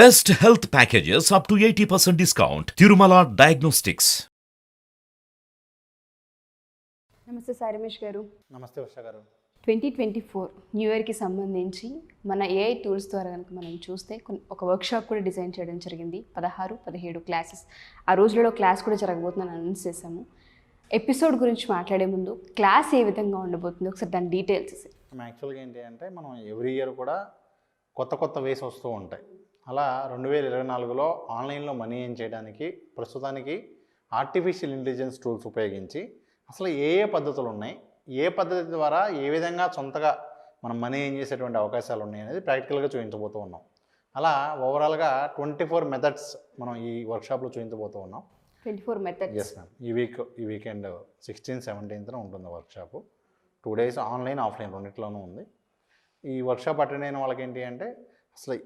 Best health packages up to 80% discount. Tirumala Diagnostics. నమస్తే సాయి రమేష్ గారు. నమస్తే ఉష గారు. 2024 న్యూ ఇయర్కి సంబంధించి మన ఏఐ టూల్స్ ద్వారా కనుక మనం చూస్తే ఒక వర్క్షాప్ కూడా డిజైన్ చేయడం జరిగింది. 16-17 క్లాసెస్ ఆ రోజులలో క్లాస్ కూడా జరగబోతుందని అనౌన్స్ చేశాము. ఎపిసోడ్ గురించి మాట్లాడే ముందు క్లాస్ ఏ విధంగా ఉండబోతుందో ఒకసారి దాని డీటెయిల్స్. యాక్చువల్గా ఏంటి అంటే మనం ఎవ్రీ ఇయర్ కూడా కొత్త వేస్ వస్తూ ఉంటాయి. అలా 2024లో ఆన్లైన్లో మనీ ఏం చేయడానికి ప్రస్తుతానికి ఆర్టిఫిషియల్ ఇంటెలిజెన్స్ టూల్స్ ఉపయోగించి అసలు ఏ పద్ధతులు ఉన్నాయి, ఏ పద్ధతి ద్వారా ఏ విధంగా సొంతగా మనం మనీ ఏం చేసేటువంటి అవకాశాలు ఉన్నాయి అనేది ప్రాక్టికల్గా చూపించబోతూ ఉన్నాం. అలా ఓవరాల్గా 24 మెథడ్స్ మనం ఈ వర్క్షాప్లో చూపించబోతూ ఉన్నాం. 24 మెథడ్స్. Yes ma'am. ఈ వీకెండ్ 16-17 ఉంటుంది వర్క్షాపు. 2 days ఆన్లైన్ ఆఫ్లైన్ రెండిట్లోనూ ఉంది. ఈ వర్క్షాప్ అటెండ్ అయిన వాళ్ళకి ఏంటి అంటే అసలు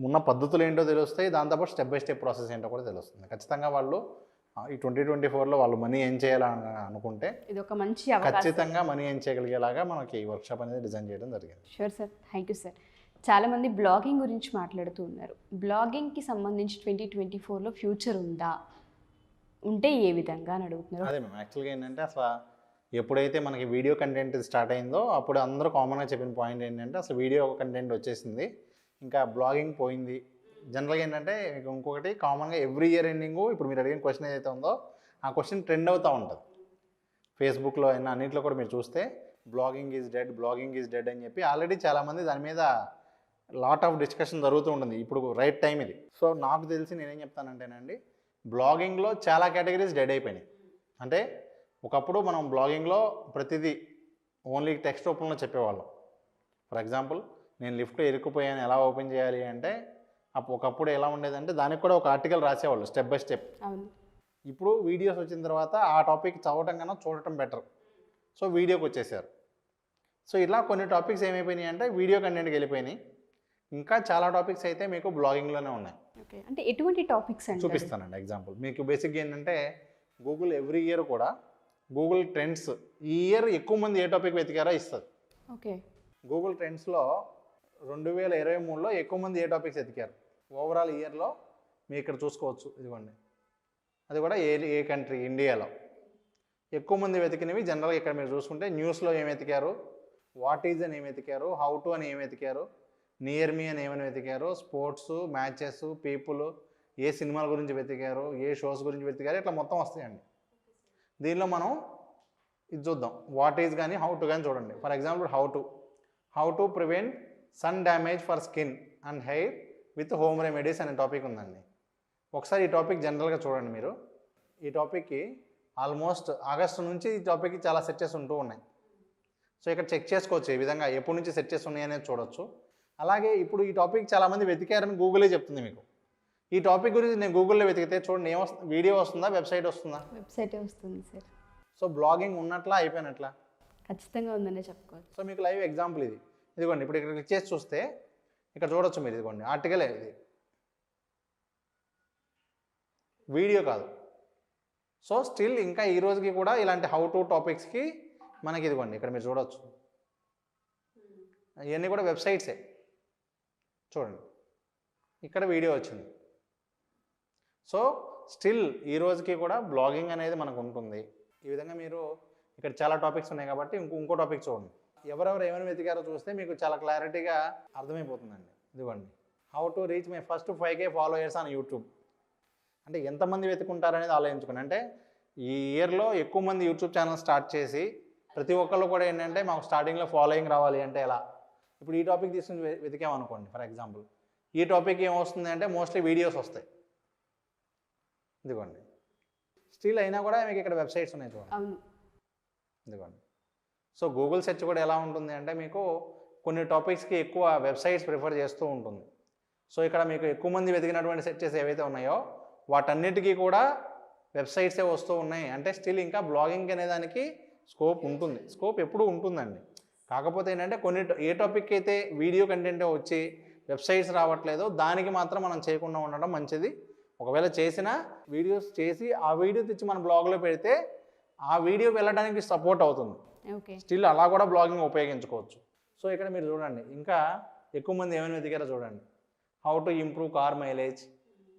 ఉన్న పద్ధతులు ఏంటో తెలుస్తాయి, దాంతోపాటు స్టెప్ బై స్టెప్ ప్రాసెస్ ఏంటో కూడా తెలుస్తుంది. ఖచ్చితంగా వాళ్ళు ఈ 2024లో వాళ్ళు మనీ ఏం చేయాలని అనుకుంటే ఇది ఒక మంచి ఖచ్చితంగా మనీ ఏం చేయగలిగేలాగా మనకి ఈ వర్క్షాప్ అనేది డిజైన్ చేయడం జరిగింది. Sure sir, thank you sir. చాలామంది బ్లాగింగ్ గురించి మాట్లాడుతూ ఉన్నారు. బ్లాగింగ్కి సంబంధించి 2024లో ఫ్యూచర్ ఉందా, ఉంటే ఏ విధంగా అని అడుగుతున్నారు. అదే మ్యామ్. యాక్చువల్గా ఏంటంటే అసలు ఎప్పుడైతే మనకి వీడియో కంటెంట్ స్టార్ట్ అయిందో అప్పుడు అందరూ కామన్గా చెప్పిన పాయింట్ ఏంటంటే అసలు వీడియో కంటెంట్ వచ్చేసింది, ఇంకా బ్లాగింగ్ పోయింది. జనరల్గా ఏంటంటే ఇంకొకటి కామన్గా ఎవ్రీ ఇయర్ ఎండింగు ఇప్పుడు మీరు అడిగిన క్వశ్చన్ ఏదైతే ఉందో ఆ క్వశ్చన్ ట్రెండ్ అవుతూ ఉంటుంది. ఫేస్బుక్లో అయినా అన్నింటిలో కూడా మీరు చూస్తే బ్లాగింగ్ ఈజ్ డెడ్ అని చెప్పి ఆల్రెడీ చాలామంది దాని మీద లాట్ ఆఫ్ డిస్కషన్ జరుగుతూ ఉంటుంది. ఇప్పుడు రైట్ టైం ఇది. సో నాకు తెలిసి నేనేం చెప్తానంటేనండి, బ్లాగింగ్లో చాలా కేటగిరీస్ డెడ్ అయిపోయినాయి. అంటే ఒకప్పుడు మనం బ్లాగింగ్లో ప్రతిదీ ఓన్లీ టెక్స్ట్ రూపంలో చెప్పేవాళ్ళం. ఫర్ ఎగ్జాంపుల్, నేను లిఫ్ట్లో ఇరుక్కుపోయాను ఎలా ఓపెన్ చేయాలి అంటే ఒకప్పుడు ఎలా ఉండేదంటే దానికి కూడా ఒక ఆర్టికల్ రాసేవాళ్ళు స్టెప్ బై స్టెప్. ఇప్పుడు వీడియోస్ వచ్చిన తర్వాత ఆ టాపిక్ చదవటం కన్నా చూడటం బెటర్. సో వీడియోకి వచ్చేసారు. సో ఇలా కొన్ని టాపిక్స్ ఏమైపోయినాయి అంటే వీడియో కంటెంట్కి వెళ్ళిపోయినాయి. ఇంకా చాలా టాపిక్స్ అయితే మీకు బ్లాగింగ్లోనే ఉన్నాయి. అంటే ఎటువంటి టాపిక్స్ చూపిస్తానండి. ఎగ్జాంపుల్ మీకు బేసిక్గా ఏంటంటే గూగుల్ ఎవ్రీ ఇయర్ కూడా గూగుల్ ట్రెండ్స్ ఈ ఇయర్ ఎక్కువ మంది ఏ టాపిక్ వెతికారో ఇస్తుంది. ఓకే. గూగుల్ ట్రెండ్స్లో 2023లో ఎక్కువ మంది ఏ టాపిక్స్ వెతికారు ఓవరాల్ ఇయర్లో మీరు ఇక్కడ చూసుకోవచ్చు. ఇదిగోండి, అది కూడా ఏ కంట్రీ, ఇండియాలో ఎక్కువ మంది వెతికినవి. జనరల్గా ఇక్కడ మీరు చూసుకుంటే న్యూస్లో ఏం వెతికారు, వాట్ ఈజ్ అని ఏం వెతికారు, హౌ టు అని ఏం వెతికారు, నియర్ మీ అని ఏమని వెతికారు, స్పోర్ట్స్, మ్యాచెస్, పీపుల్, ఏ సినిమాల గురించి వెతికారు, ఏ షోస్ గురించి వెతికారు, ఇట్లా మొత్తం వస్తాయండి. దీనిలో మనం ఇది చూద్దాం. వాట్ ఈజ్ కానీ హౌ టు కానీ చూడండి. For example how to prevent sun damage for skin and hair with home remedies అనే టాపిక్ ఉందండి. ఒకసారి ఈ టాపిక్ జనరల్గా చూడండి మీరు. ఈ టాపిక్కి ఆల్మోస్ట్ ఆగస్టు నుంచి ఈ టాపిక్కి చాలా సెర్చెస్ ఉంటూ ఉన్నాయి. సో ఇక్కడ చెక్ చేసుకోవచ్చు ఈ విధంగా ఎప్పటి నుంచి సెర్చెస్ ఉన్నాయి అనేది చూడొచ్చు. అలాగే ఇప్పుడు ఈ టాపిక్ చాలామంది వెతికారని గూగులే చెప్తుంది మీకు. ఈ టాపిక్ గురించి నేను గూగుల్లో వెతికితే చూడండి ఏమొస్తుంది, వీడియో వస్తుందా, వెబ్సైట్ వస్తుందా? వెబ్సైటే వస్తుంది సార్. సో బ్లాగింగ్ ఉన్నట్లా అయిపోయినట్లా? ఖచ్చితంగా ఉందనే చెప్పుకోవచ్చు. సో మీకు లైవ్ ఎగ్జాంపుల్ ఇదిగోండి. ఇప్పుడు ఇక్కడ క్లిక్ చేసి చూస్తే ఇక్కడ చూడొచ్చు మీరు. ఇదిగోండి ఆర్టికలే, ఇది వీడియో కాదు. సో స్టిల్ ఇంకా ఈ రోజుకి కూడా ఇలాంటి హౌ టు టాపిక్స్కి మనకి ఇదిగోండి ఇక్కడ మీరు చూడొచ్చు. ఇవన్నీ కూడా వెబ్సైట్సే. చూడండి ఇక్కడ వీడియో వచ్చింది. సో స్టిల్ ఈ రోజుకి కూడా బ్లాగింగ్ అనేది మనకు ఉంటుంది. ఈ విధంగా మీరు ఇక్కడ చాలా టాపిక్స్ ఉన్నాయి కాబట్టి ఇంకో టాపిక్ చూడండి. ఎవరెవరు ఏమైనా వెతికారో చూస్తే మీకు చాలా క్లారిటీగా అర్థమైపోతుందండి. ఇదిగోండి, how to reach my first 5K followers on YouTube. అంటే ఎంతమంది వెతుకుంటారనేది ఆలోచించుకోండి. అంటే ఈ ఇయర్లో ఎక్కువ మంది యూట్యూబ్ ఛానల్ స్టార్ట్ చేసి ప్రతి ఒక్కళ్ళు కూడా ఏంటంటే మాకు స్టార్టింగ్లో ఫాలోయింగ్ రావాలి అంటే ఎలా. ఇప్పుడు ఈ టాపిక్ తీసుకుని వెతికామనుకోండి. ఫర్ ఎగ్జాంపుల్ ఈ టాపిక్ ఏమొస్తుంది అంటే మోస్ట్లీ వీడియోస్ వస్తాయి. ఇదిగోండి, స్టిల్ అయినా కూడా మీకు ఇక్కడ వెబ్సైట్స్ ఉన్నాయి చూడండి. ఇదిగోండి. సో గూగుల్ సెర్చ్ కూడా ఎలా ఉంటుంది అంటే మీకు కొన్ని టాపిక్స్కి ఎక్కువ వెబ్సైట్స్ ప్రిఫర్ చేస్తూ ఉంటుంది. సో ఇక్కడ మీకు ఎక్కువ మంది వెతికినటువంటి సెర్చెస్ ఏవైతే ఉన్నాయో వాటన్నిటికీ కూడా వెబ్సైట్సే వస్తూ ఉన్నాయి. అంటే స్టిల్ ఇంకా బ్లాగింగ్ అనే దానికి స్కోప్ ఉంటుంది. స్కోప్ ఎప్పుడూ ఉంటుందండి. కాకపోతే ఏంటంటే ఏ టాపిక్ అయితే వీడియో కంటెంట్ వచ్చి వెబ్సైట్స్ రావట్లేదో దానికి మాత్రం మనం చేయకుండా ఉండడం మంచిది. ఒకవేళ చేసినా వీడియోస్ చేసి ఆ వీడియో తెచ్చి మన బ్లాగ్లో పెడితే ఆ వీడియో వెళ్ళడానికి సపోర్ట్ అవుతుంది. స్టిల్ అలా కూడా బ్లాగింగ్ ఉపయోగించుకోవచ్చు. సో ఇక్కడ మీరు చూడండి ఇంకా ఎక్కువ మంది ఏమైనా వెతికారో చూడండి. How to improve car mileage,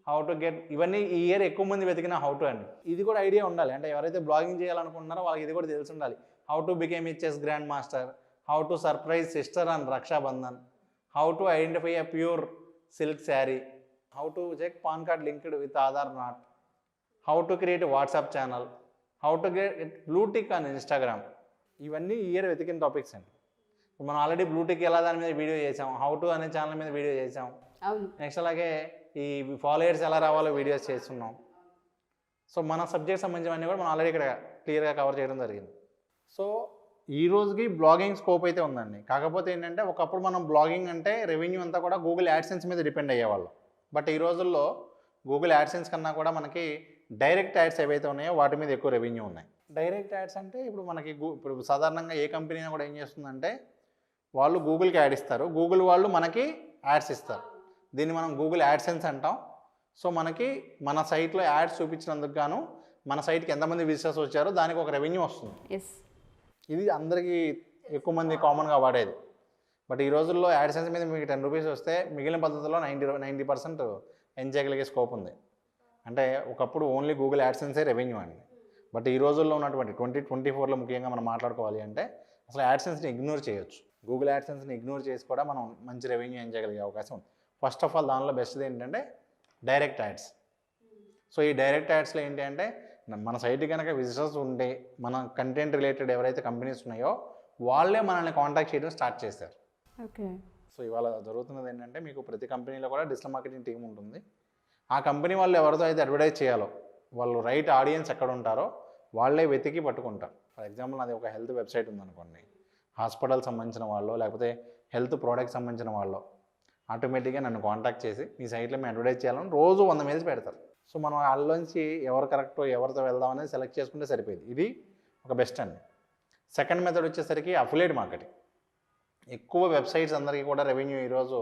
how to get, ఇవన్నీ ఈ ఇయర్ ఎక్కువ మంది వెతికిన హౌ టు అండి. ఇది కూడా ఐడియా ఉండాలి, అంటే ఎవరైతే బ్లాగింగ్ చేయాలనుకుంటున్నారో వాళ్ళకి ఇది కూడా తెలిసి ఉండాలి. How to become a chess grand master, how to surprise sister and Rakshabandhan, how to identify a pure silk sari, how to check PAN card linked with Aadhaar not, how to create WhatsApp channel, how to get blue tick on Instagram. ఇవన్నీ ఈ year వెతికిన topics అండి. మనం already blue tick ఎలా దాని మీద video చేసాం, how to అనే ఛానల్ మీద వీడియో చేసాం. అవును. నెక్స్ట్ అలాగే ఈ ఫాలోయర్స్ ఎలా రావాలో వీడియోస్ చేస్తున్నాం. సో మన సబ్జెక్ట్ సంబంధించినవన్నీ కూడా మనం ఆల్రెడీ ఇక్కడ క్లియర్గా కవర్ చేయడం జరిగింది. సో ఈ రోజుకి బ్లాగింగ్ స్కోప్ అయితే ఉందండి. కాకపోతే ఏంటంటే ఒకప్పుడు మనం బ్లాగింగ్ అంటే రెవెన్యూ అంతా కూడా గూగుల్ యాడ్సెన్స్ మీద డిపెండ్ అయ్యేవాళ్ళం. బట్ ఈ రోజుల్లో గూగుల్ యాడ్సెన్స్ కన్నా కూడా మనకి డైరెక్ట్ యాడ్స్ ఏవైతే ఉన్నాయో వాటి మీద ఎక్కువ రెవెన్యూ ఉన్నాయి. డైరెక్ట్ యాడ్స్ అంటే ఇప్పుడు మనకి ఇప్పుడు సాధారణంగా ఏ కంపెనీ అయినా కూడా ఏం చేస్తుందంటే వాళ్ళు గూగుల్కి యాడ్ ఇస్తారు, గూగుల్ వాళ్ళు మనకి యాడ్స్ ఇస్తారు. దీన్ని మనం గూగుల్ యాడ్సెన్స్ అంటాం. సో మనకి మన సైట్లో యాడ్స్ చూపించినందుకు గాను మన సైట్కి ఎంతమంది విజిటర్స్ వచ్చారో దానికి ఒక రెవెన్యూ వస్తుంది. ఇది అందరికీ ఎక్కువ మంది కామన్గా వాడేది. బట్ ఈ రోజుల్లో యాడ్సెన్స్ మీద మీకు 10 రూపీస్ వస్తే మిగిలిన పద్ధతిలో 90% ఎర్న్ చేయగలిగే స్కోప్ ఉంది. అంటే ఒకప్పుడు ఓన్లీ గూగుల్ యాడ్సెన్సే రెవెన్యూ అండి. బట్ ఈ రోజుల్లో ఉన్నటువంటి 2024లో ముఖ్యంగా మనం మాట్లాడుకోవాలి అంటే అసలు యాడ్సెన్స్ని ఇగ్నోర్ చేయొచ్చు. గూగుల్ యాడ్సెన్స్ని ఇగ్నోర్ చేసి కూడా మనం మంచి రెవెన్యూ ఎర్న్ చేయగలిగే అవకాశం ఉంది. ఫస్ట్ ఆఫ్ ఆల్ దానిలో బెస్ట్ది ఏంటంటే డైరెక్ట్ యాడ్స్. సో ఈ డైరెక్ట్ యాడ్స్లో ఏంటి అంటే మన సైట్ కనుక విజిటర్స్ ఉంటే మన కంటెంట్ రిలేటెడ్ ఎవరైతే కంపెనీస్ ఉన్నాయో వాళ్ళే మనల్ని కాంటాక్ట్ చేయడం స్టార్ట్ చేశారు. ఓకే. సో ఇవాళ జరుగుతున్నది ఏంటంటే మీకు ప్రతి కంపెనీలో కూడా డిజిటల్ మార్కెటింగ్ టీం ఉంటుంది. ఆ కంపెనీ వాళ్ళు ఎవరితో అయితే అడ్వర్టైజ్ చేయాలో వాళ్ళు రైట్ ఆడియన్స్ ఎక్కడ ఉంటారో వాళ్ళే వెతికి పట్టుకుంటారు. ఫర్ ఎగ్జాంపుల్ నాది ఒక హెల్త్ వెబ్సైట్ ఉందనుకోండి, హాస్పిటల్ సంబంధించిన వాళ్ళు లేకపోతే హెల్త్ ప్రోడక్ట్ సంబంధించిన వాళ్ళు ఆటోమేటిక్గా నన్ను కాంటాక్ట్ చేసి మీ సైట్లో మేము అడ్వర్టైజ్ చేయాలని రోజు 100 మెయిల్స్ పెడతారు. సో మనం వాళ్ళలోంచి ఎవరు కరెక్టో ఎవరితో వెళ్దాం అనేది సెలెక్ట్ చేసుకుంటే సరిపోయింది. ఇది ఒక బెస్ట్ అండి. సెకండ్ మెథడ్ వచ్చేసరికి అఫిలియేట్ మార్కెటింగ్. ఎక్కువ వెబ్సైట్స్ అందరికీ కూడా రెవెన్యూ ఈరోజు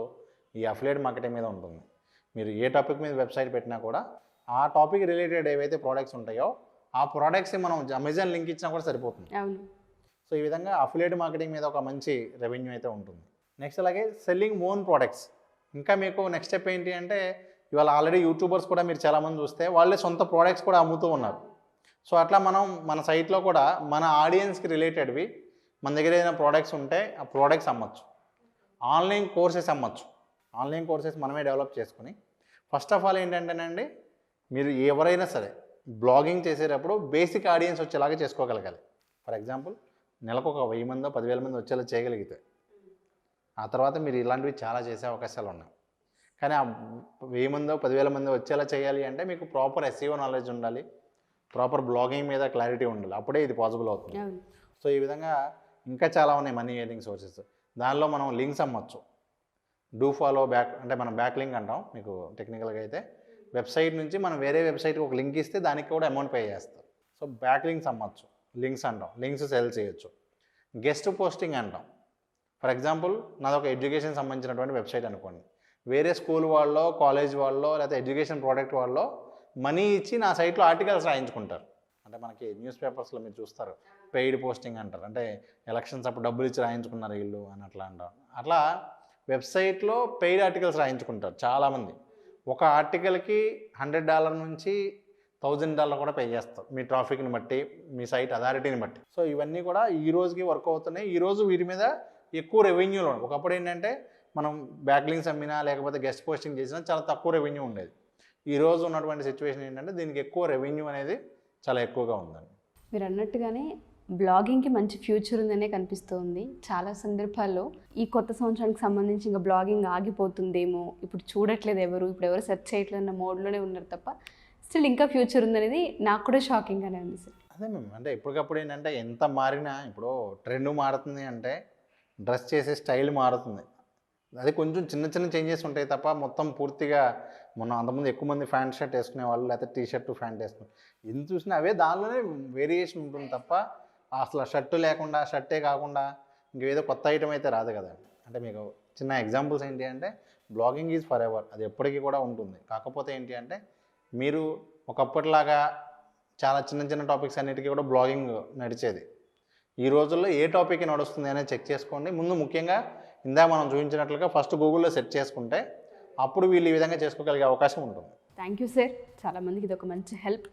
ఈ అఫిలియేట్ మార్కెటింగ్ మీద ఉంటుంది. మీరు ఏ టాపిక్ మీద వెబ్సైట్ పెట్టినా కూడా ఆ టాపిక్ రిలేటెడ్ ఏవైతే ప్రోడక్ట్స్ ఉంటాయో ఆ ప్రోడక్ట్స్ని మనం అమెజాన్ లింక్ ఇచ్చినా కూడా సరిపోతుంది. సో ఈ విధంగా అఫిలియేట్ మార్కెటింగ్ మీద ఒక మంచి రెవెన్యూ అయితే ఉంటుంది. నెక్స్ట్ అలాగే సెల్లింగ్ ఓన్ ప్రోడక్ట్స్. ఇంకా మీకు నెక్స్ట్ స్టెప్ ఏంటి అంటే ఇవాళ ఆల్రెడీ యూట్యూబర్స్ కూడా మీరు చాలామంది చూస్తే వాళ్ళే సొంత ప్రోడక్ట్స్ కూడా అమ్ముతూ ఉన్నారు. సో అట్లా మనం మన సైట్లో కూడా మన ఆడియన్స్కి రిలేటెడ్వి మన దగ్గర ఏదైనా ప్రోడక్ట్స్ ఉంటే ఆ ప్రోడక్ట్స్ అమ్మచ్చు. ఆన్లైన్ కోర్సెస్ అమ్మచ్చు. ఆన్లైన్ కోర్సెస్ మనమే డెవలప్ చేసుకుని ఫస్ట్ ఆఫ్ ఆల్ ఏంటంటేనండి మీరు ఎవరైనా సరే బ్లాగింగ్ చేసేటప్పుడు బేసిక్ ఆడియన్స్ వచ్చేలాగా చేసుకోగలగాలి. ఫర్ ఎగ్జాంపుల్ నెలకు ఒక 1000 మందో 10,000 మంది వచ్చేలా చేయగలిగితే ఆ తర్వాత మీరు ఇలాంటివి చాలా చేసే అవకాశాలు ఉన్నాయి. కానీ ఆ 1000 మందో 10,000 మంది వచ్చేలా చేయాలి అంటే మీకు ప్రాపర్ SEO నాలెడ్జ్ ఉండాలి, ప్రాపర్ బ్లాగింగ్ మీద క్లారిటీ ఉండాలి. అప్పుడే ఇది పాసిబుల్ అవుతుంది. సో ఈ విధంగా ఇంకా చాలా ఉన్నాయి మనీ ఎర్నింగ్ సోర్సెస్. దానిలో మనం లింక్స్ అమ్మచ్చు. డూ ఫాలో బ్యాక్ అంటే మనం బ్యాక్ లింక్ అంటాం మీకు టెక్నికల్గా అయితే. వెబ్సైట్ నుంచి మనం వేరే వెబ్సైట్కి ఒక లింక్ ఇస్తే దానికి కూడా అమౌంట్ పే చేస్తారు. సో బ్యాక్ లింక్స్ అమ్మచ్చు, లింక్స్ అంటాం, లింక్స్ సెల్ చేయొచ్చు. గెస్ట్ పోస్టింగ్ అంటాం. ఫర్ ఎగ్జాంపుల్ నాది ఒక ఎడ్యుకేషన్ సంబంధించినటువంటి వెబ్సైట్ అనుకోండి, వేరే స్కూల్ వాళ్ళో కాలేజ్ వాళ్ళో లేకపోతే ఎడ్యుకేషన్ ప్రోడక్ట్ వాళ్ళో మనీ ఇచ్చి నా సైట్లో ఆర్టికల్స్ రాయించుకుంటారు. అంటే మనకి న్యూస్ పేపర్స్లో మీరు చూస్తారు పెయిడ్ పోస్టింగ్ అంటారు. అంటే ఎలక్షన్స్ అప్పుడు డబ్బులు ఇచ్చి రాయించుకున్నారు వీళ్ళు అని అట్లా అంటారు. అట్లా వెబ్సైట్లో పెయిడ్ ఆర్టికల్స్ రాయించుకుంటారు చాలామంది. ఒక ఆర్టికల్కి $100 నుంచి $1,000 కూడా పే చేస్తారు మీ ట్రాఫిక్ని బట్టి, మీ సైట్ అథారిటీని బట్టి. సో ఇవన్నీ కూడా ఈ రోజుకి వర్క్ అవుతున్నాయి. ఈరోజు వీటి మీద ఎక్కువ రెవెన్యూలో ఉంది. ఒకప్పుడు ఏంటంటే మనం బ్యాక్ లింక్స్ అమ్మినా లేకపోతే గెస్ట్ పోస్టింగ్ చేసినా చాలా తక్కువ రెవెన్యూ ఉండేది. ఈరోజు ఉన్నటువంటి సిచ్యువేషన్ ఏంటంటే దీనికి ఎక్కువ రెవెన్యూ అనేది చాలా ఎక్కువగా ఉందండి. మీరు అన్నట్టుగానే బ్లాగింగ్కి మంచి ఫ్యూచర్ ఉందనే కనిపిస్తుంది. చాలా సందర్భాల్లో ఈ కొత్త సంవత్సరానికి సంబంధించి ఇంకా బ్లాగింగ్ ఆగిపోతుందేమో, ఇప్పుడు చూడట్లేదు ఎవరు, ఇప్పుడు ఎవరు సెర్చ్ చేయట్లేదు అన్న మోడ్లోనే ఉన్నారు తప్ప స్టిల్ ఇంకా ఫ్యూచర్ ఉందనేది నాకు కూడా షాకింగ్గానే ఉంది సార్. అదే మేము అంటే ఎప్పటికప్పుడు ఏంటంటే ఎంత మారినా ఇప్పుడు ట్రెండ్ మారుతుంది అంటే డ్రెస్ చేసే స్టైల్ మారుతుంది. అది కొంచెం చిన్న చిన్న చేంజెస్ ఉంటాయి తప్ప మొత్తం పూర్తిగా మొన్న అంతకుముందు ఎక్కువ మంది ప్యాంట్ షర్ట్ వేసుకునేవాళ్ళు లేకపోతే టీ షర్ట్ ప్యాంట్ వేసుకునే ఎంత చూసినా అవే దానిలోనే వేరియేషన్ ఉంటుంది తప్ప అసలు షర్టు లేకుండా షర్టే కాకుండా ఇంకేదో కొత్త ఐటమ్ అయితే రాదు కదా. అంటే మీకు చిన్న ఎగ్జాంపుల్స్ ఏంటి అంటే బ్లాగింగ్ ఈజ్ ఫర్ ఎవర్, అది ఎప్పటికీ కూడా ఉంటుంది. కాకపోతే ఏంటి అంటే మీరు ఒకప్పటిలాగా చాలా చిన్న చిన్న టాపిక్స్ అన్నిటికీ కూడా బ్లాగింగ్ నడిచేది. ఈ రోజుల్లో ఏ టాపిక్ నడుస్తుంది అనేది చెక్ చేసుకోండి. ముందు ముఖ్యంగా ఇందా మనం చూపించినట్లుగా ఫస్ట్ గూగుల్లో సెర్చ్ చేసుకుంటే అప్పుడు వీళ్ళు ఈ విధంగా చేసుకోగలిగే అవకాశం ఉంటుంది. థ్యాంక్ యూ సార్, చాలామందికి ఇది ఒక మంచి హెల్ప్.